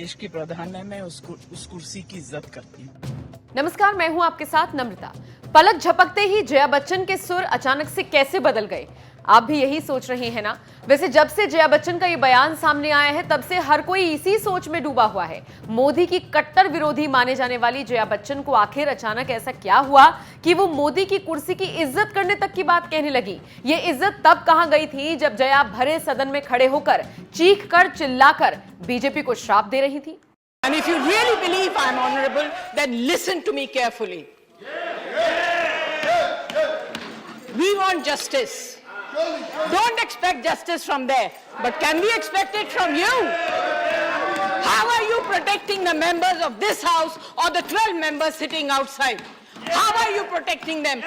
देश की प्रधान है, मैं उस कुर्सी की इज्जत करती हूँ। नमस्कार, मैं हूं आपके साथ नम्रता। पलक झपकते ही जया बच्चन के सुर अचानक से कैसे बदल गए? आप भी यही सोच रहे हैं ना? वैसे जब से जया बच्चन का ये बयान सामने आया है तब से हर कोई इसी सोच में डूबा हुआ है। मोदी की कट्टर विरोधी माने जाने वाली जया बच्चन को आखिर अचानक ऐसा क्या हुआ कि वो मोदी की कुर्सी की इज्जत करने तक की बात कहने लगी? ये इज्जत तब कहां गई थी जब जया भरे सदन में खड़े होकर चीख कर चिल्लाकर बीजेपी को श्राप दे रही थी। And if you really believe I'm honorable, then listen to me carefully. We want justice. Don't expect justice from there. But can we expect it from you? How are you protecting the members of this house or the 12 members sitting outside? How are you protecting them?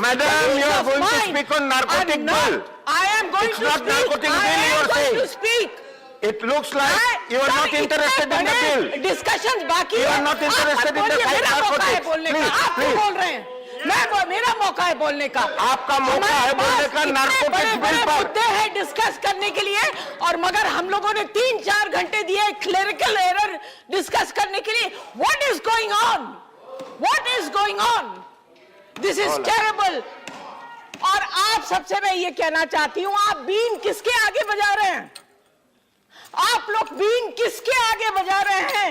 Madam, you are going to speak on narcotic bill. I am going It's to not speak. narcotic I bill you am are going saying. to speak. It looks like you are not interested in the bill. Discussions बाकी You है। are not interested in the मेरा fight मौका है narcotics. बोलने का। Please, आप क्यों please. बोल रहे हैं? मेरा मौका है बोलने का। आपका मौका है बोलने का नारकोटिक्स बिल पर। मुद्दे हैं डिस्कस करने के लिए और मगर हम लोगों ने 3-4 घंटे दिए क्लेरिकल एरर डिस्कस करने के लिए। What is going on? What is going on? This is terrible. और आप सबसे मैं ये कहना चाहती हूँ, आप बीन किसके आगे बजा रहे हैं? आप लोग बीन किसके आगे बजा रहे हैं?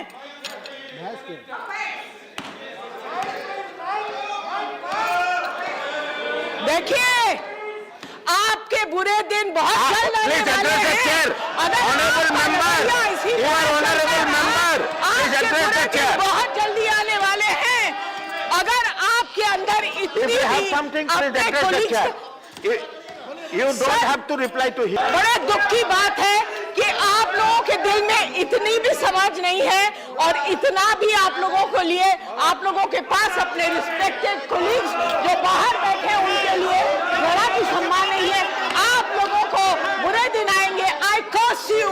देखिए, आपके बुरे दिन बहुत जल्द आने वाले हैं। Honorable member, you are honorable member. Please address the chair. बहुत जल्दी आने वाले हैं। अगर आपके अंदर If इतनी you have भी something, please अपने address the chair. colleagues You don't have to reply to him. बड़े दुख की बात है कि आप लोगों के दिल में इतनी भी समझ नहीं है और इतना भी आप लोगों को लिए आप लोगों के पास अपने रिस्पेक्टेड कोलीग्स जो बाहर बैठे हैं उनके लिए जरा भी सम्मान नहीं है। आप लोगों को बुरे दिन आएंगे। आई कर्स यू।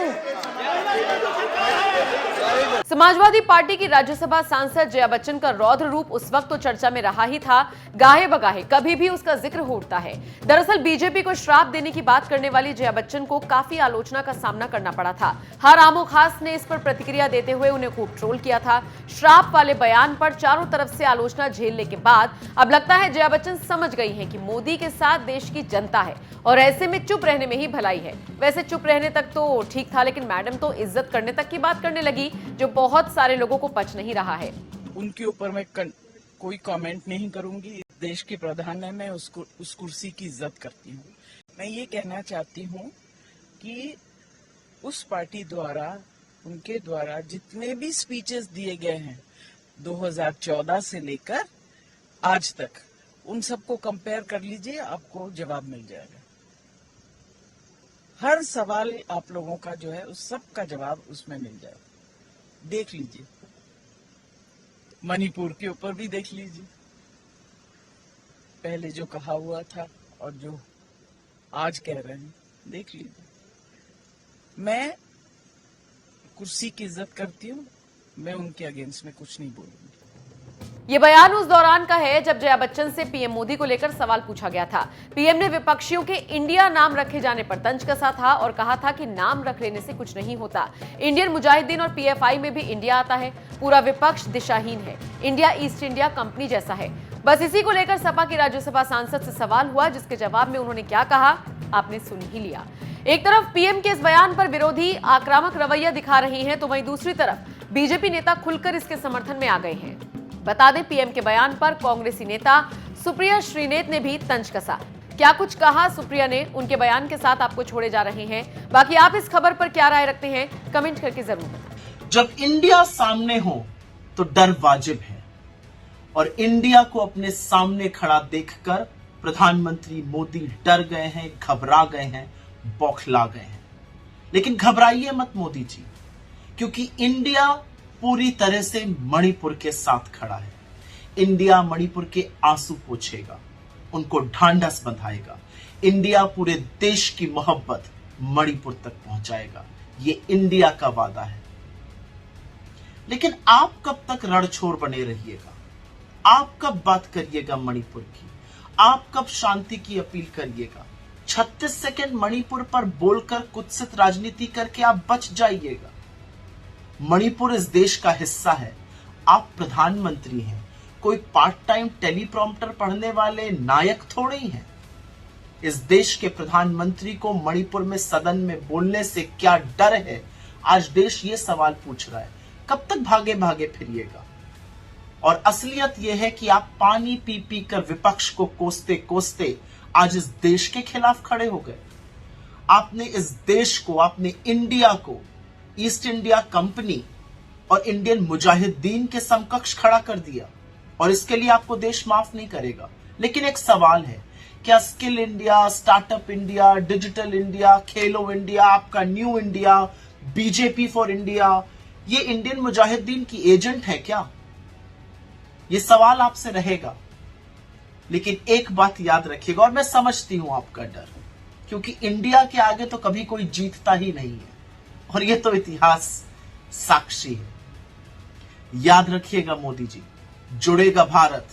समाजवादी पार्टी की राज्यसभा सांसद जया बच्चन का रौद्र रूप उस वक्त तो चर्चा में रहा ही था, गाहे बगाहे कभी भी उसका जिक्र होता है। दरअसल बीजेपी को श्राप देने की बात करने वाली जया बच्चन को काफी आलोचना का सामना करना पड़ा था। हर आमो खास ने इस पर प्रतिक्रिया देते हुए उन्हें खूब ट्रोल किया था। श्राप वाले बयान पर चारों तरफ से आलोचना झेलने के बाद अब लगता है जया बच्चन समझ गई हैं कि मोदी के साथ देश की जनता है और ऐसे में चुप रहने में ही भलाई है। वैसे चुप रहने तक तो ठीक था, लेकिन मैडम तो इज्जत करने तक की बात करने लगी, जो बहुत सारे लोगों को पच नहीं रहा है। उनके ऊपर मैं कोई कमेंट नहीं करूंगी। देश की प्रधान है, मैं उस कुर्सी की इज्जत करती हूँ। मैं ये कहना चाहती हूँ कि उस पार्टी द्वारा उनके द्वारा जितने भी स्पीचेस दिए गए हैं 2014 से लेकर आज तक, उन सबको कंपेयर कर लीजिए, आपको जवाब मिल जाएगा। हर सवाल आप लोगों का जो है उस सब का जवाब उसमें मिल जाएगा। देख लीजिए, मणिपुर के ऊपर भी देख लीजिए, पहले जो कहा हुआ था और जो आज कह रहे हैं, देख लीजिए। मैं कुर्सी की इज्जत करती हूँ, मैं उनके अगेंस्ट में कुछ नहीं बोलूंगी। ये बयान उस दौरान का है जब जया बच्चन से पीएम मोदी को लेकर सवाल पूछा गया था। पीएम ने विपक्षियों के इंडिया नाम रखे जाने पर तंज कसा था और कहा था कि नाम रख लेने से कुछ नहीं होता। इंडियन मुजाहिदीन और पीएफआई में भी इंडिया आता है। पूरा विपक्ष दिशाहीन है। इंडिया ईस्ट इंडिया कंपनी जैसा है। बस इसी को लेकर सपा की राज्यसभा सांसद से सवाल हुआ, जिसके जवाब में उन्होंने क्या कहा आपने सुन ही लिया। एक तरफ पीएम के इस बयान पर विरोधी आक्रामक रवैया दिखा रही हैं, तो वहीं दूसरी तरफ बीजेपी नेता खुलकर इसके समर्थन में आ गए हैं। बता दें, पीएम के बयान पर कांग्रेसी नेता सुप्रिया श्रीनेत ने भी तंज कसा। क्या कुछ कहा सुप्रिया ने, उनके बयान के साथ आपको छोड़े जा रहे हैं। बाकी आप इस खबर पर क्या राय रखते हैं, कमेंट करके जरूर बताएं। जब इंडिया सामने हो तो डर वाजिब है और इंडिया को अपने सामने खड़ा देखकर प्रधानमंत्री मोदी डर गए हैं, घबरा गए हैं, बौखला गए हैं। लेकिन घबराइए मत मोदी जी, क्योंकि इंडिया पूरी तरह से मणिपुर के साथ खड़ा है। इंडिया मणिपुर के आंसू पोंछेगा, उनको ढांढस बंधाएगा। इंडिया पूरे देश की मोहब्बत मणिपुर तक पहुंचाएगा। ये इंडिया का वादा है। लेकिन आप कब तक रणछोड़ बने रहिएगा? आप कब बात करिएगा मणिपुर की? आप कब शांति की अपील करिएगा? 36 सेकंड मणिपुर पर बोलकर कुत्सित राजनीति करके आप बच जाइएगा। मणिपुर इस देश का हिस्सा है। आप प्रधानमंत्री हैं, कोई पार्ट टाइम टेलीप्रॉम्प्टर पढ़ने वाले नायक थोड़े ही हैं। इस देश के प्रधानमंत्री को मणिपुर में सदन में बोलने से क्या डर है? आज देश ये सवाल पूछ रहा है, कब तक भागे भागे फिरिएगा? और असलियत यह है कि आप पानी पी पी कर विपक्ष को कोसते कोसते आज इस देश के खिलाफ खड़े हो गए। आपने इस देश को, आपने इंडिया को ईस्ट इंडिया कंपनी और इंडियन मुजाहिदीन के समकक्ष खड़ा कर दिया, और इसके लिए आपको देश माफ नहीं करेगा। लेकिन एक सवाल है, क्या skill India, startup India, digital India, खेलो इंडिया, आपका new India, BJP for India, ये इंडियन मुजाहिदीन की एजेंट है क्या? ये सवाल आपसे रहेगा। लेकिन एक बात याद रखिएगा, और मैं समझती हूं आपका डर, क्योंकि इंडिया के आगे तो कभी कोई जीतता ही नहीं है, और ये तो इतिहास साक्षी है। याद रखिएगा मोदी जी, जुड़ेगा भारत,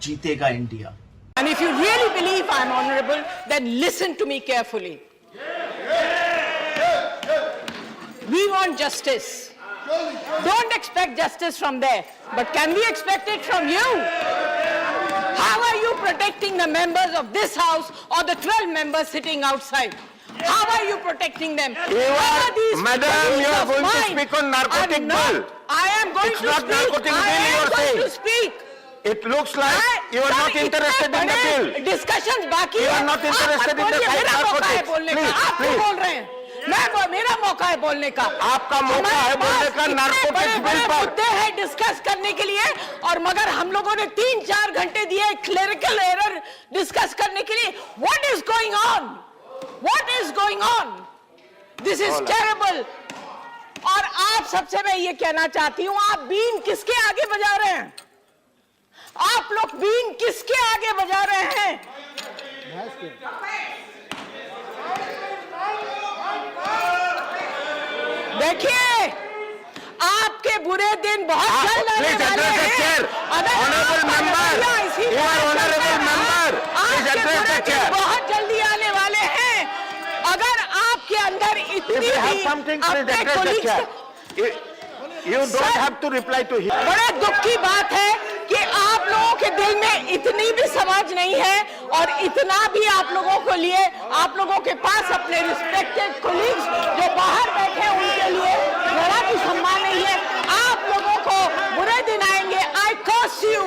जीतेगा India. And if you really believe I'm honorable, then listen to me carefully. We want justice. Don't expect justice from there, but can we expect it from you? How are you protecting the members of this house or the 12 members sitting outside? How are you protecting them? Madam, you are going to speak on narcotic bill. I am going It's to not speak. narcotic I bill you am are going saying. to speak. It looks like you are not interested in the bill. Discussions बाकी You है। are not interested in the बोलिए, मेरा मौका है narcotics. बोलने का। Please, आप क्यों please. बोल रहे हैं? मेरा मौका है बोलने का। आपका मौका है बोलने का narcotics bill पर। मुद्दे हैं डिस्कस करने के लिए, और मगर हम लोगों ने 3-4 घंटे दिए क्लेरिकल एरर डिस्कस करने के लिए। What is going on? What is going on? This is terrible. और आप सबसे मैं ये कहना चाहती हूं, आप बीन किसके आगे बजा रहे हैं? आप लोग बीन किसके आगे बजा रहे हैं? देखिए, आपके बुरे दिन बहुत जल्द आने वाले हैं। Honorable member, you are honorable member. Please address the chair. बहुत जल्दी आने वाले हैं। अगर आपके अंदर If इतनी you have भी something, please अपने address the colleagues chair. You don't have to reply to him. बड़े दुख की बात है कि आप लोगों के दिल में इतनी भी समझ नहीं है, और इतना भी आप लोगों को लिए, आप लोगों के पास अपने रिस्पेक्टेड कोलीग्स जो बाहर बैठे हैं उनके लिए जरा भी सम्मान नहीं है। आप लोगों को बुरे दिन आएंगे। I curse you.